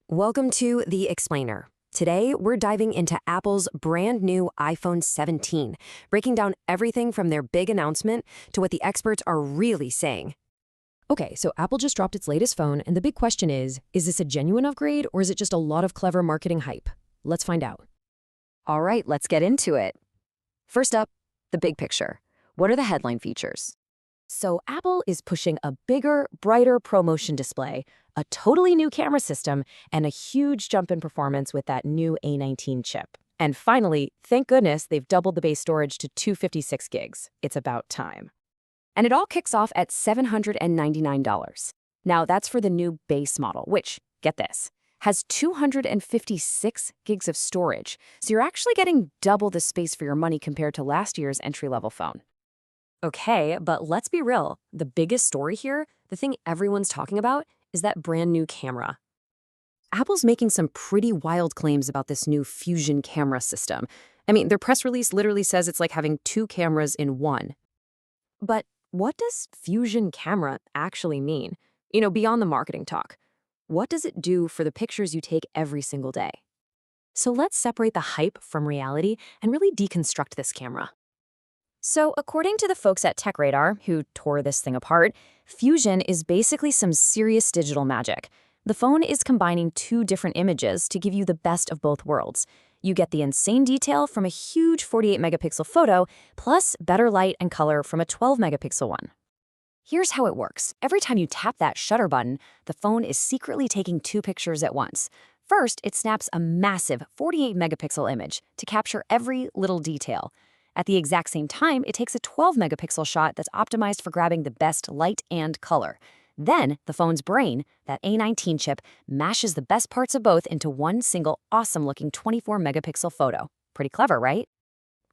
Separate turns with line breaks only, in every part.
Welcome to The Explainer. Today, we're diving into Apple's brand new iPhone 17, breaking down everything from their big announcement to what the experts are really saying. Okay, so Apple just dropped its latest phone, and the big question is this a genuine upgrade or is it just a lot of clever marketing hype? Let's find out.
All right, let's get into it. First up, the big picture. What are the headline features? So Apple is pushing a bigger, brighter ProMotion display, a totally new camera system, and a huge jump in performance with that new A19 chip. And finally, thank goodness they've doubled the base storage to 256 gigs. It's about time. And it all kicks off at $799. Now, that's for the new base model, which, get this, has 256 gigs of storage. So you're actually getting double the space for your money compared to last year's entry-level phone. Okay, but let's be real. The biggest story here, the thing everyone's talking about, is that brand new camera. Apple's making some pretty wild claims about this new Fusion camera system. I mean, their press release literally says it's like having two cameras in one. But what does Fusion camera actually mean? Beyond the marketing talk. What does it do for the pictures you take every single day? So let's separate the hype from reality and really deconstruct this camera. So according to the folks at TechRadar, who tore this thing apart, Fusion is basically some serious digital magic. The phone is combining two different images to give you the best of both worlds. You get the insane detail from a huge 48-megapixel photo, plus better light and color from a 12-megapixel one. Here's how it works. Every time you tap that shutter button, the phone is secretly taking two pictures at once. First, it snaps a massive 48-megapixel image to capture every little detail. At the exact same time, it takes a 12-megapixel shot that's optimized for grabbing the best light and color. Then, the phone's brain, that A19 chip, mashes the best parts of both into one single awesome-looking 24-megapixel photo. Pretty clever, right?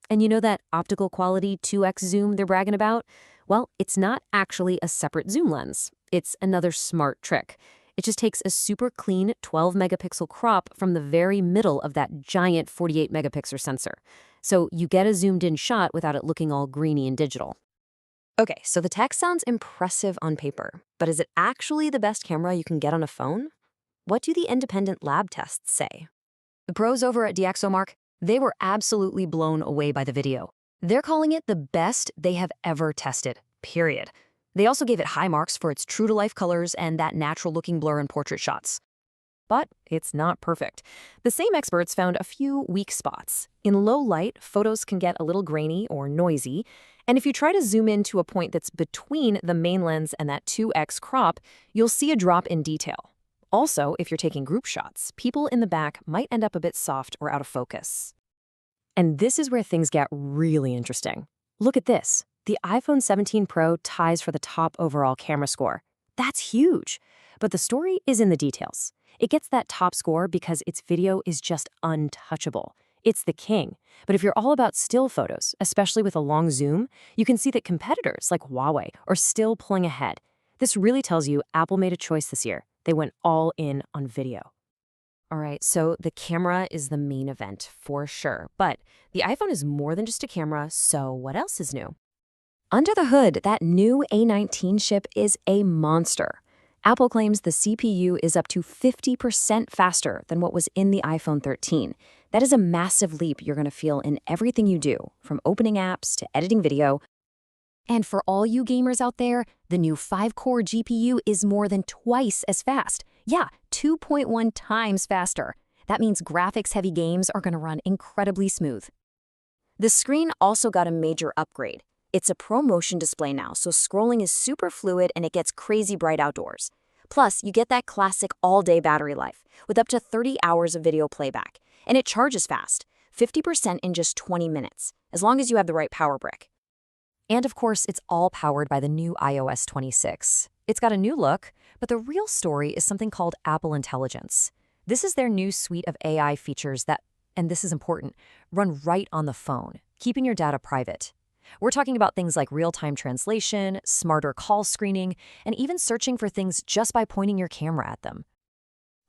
And you know that optical quality 2x zoom they're bragging about? Well, it's not actually a separate zoom lens. It's another smart trick. It just takes a super clean 12-megapixel crop from the very middle of that giant 48-megapixel sensor. So you get a zoomed-in shot without it looking all greeny and digital. Okay, so the tech sounds impressive on paper, but is it actually the best camera you can get on a phone? What do the independent lab tests say? The pros over at DxOMark, they were absolutely blown away by the video. They're calling it the best they have ever tested, period. They also gave it high marks for its true-to-life colors and that natural-looking blur in portrait shots. But it's not perfect. The same experts found a few weak spots. In low light, photos can get a little grainy or noisy, and if you try to zoom in to a point that's between the main lens and that 2x crop, you'll see a drop in detail. Also, if you're taking group shots, people in the back might end up a bit soft or out of focus. And this is where things get really interesting. Look at this. The iPhone 17 Pro ties for the top overall camera score. That's huge. But the story is in the details. It gets that top score because its video is just untouchable. It's the king. But if you're all about still photos, especially with a long zoom, you can see that competitors like Huawei are still pulling ahead. This really tells you Apple made a choice this year. They went all in on video. All right, so the camera is the main event for sure. But the iPhone is more than just a camera, so what else is new? Under the hood, that new A19 chip is a monster. Apple claims the CPU is up to 50% faster than what was in the iPhone 13. That is a massive leap you're going to feel in everything you do, from opening apps to editing video. And for all you gamers out there, the new 5-core GPU is more than twice as fast. Yeah, 2.1 times faster. That means graphics-heavy games are going to run incredibly smooth. The screen also got a major upgrade. It's a ProMotion display now, so scrolling is super fluid and it gets crazy bright outdoors. Plus, you get that classic all-day battery life with up to 30 hours of video playback. And it charges fast, 50% in just 20 minutes, as long as you have the right power brick. And of course, it's all powered by the new iOS 26. It's got a new look, but the real story is something called Apple Intelligence. This is their new suite of AI features that, and this is important, run right on the phone, keeping your data private. We're talking about things like real-time translation, smarter call screening, and even searching for things just by pointing your camera at them.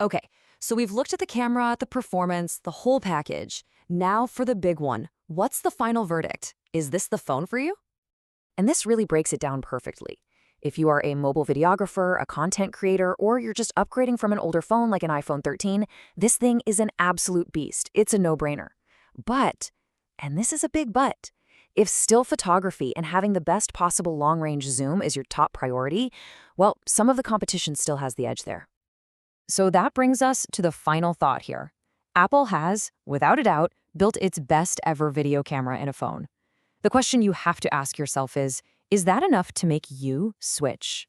Okay, so we've looked at the camera, the performance, the whole package. Now for the big one. What's the final verdict? Is this the phone for you? And this really breaks it down perfectly. If you are a mobile videographer, a content creator, or you're just upgrading from an older phone like an iPhone 13, this thing is an absolute beast. It's a no-brainer. But, and this is a big but, if still photography and having the best possible long-range zoom is your top priority, well, some of the competition still has the edge there. So that brings us to the final thought here. Apple has, without a doubt, built its best ever video camera in a phone. The question you have to ask yourself is that enough to make you switch?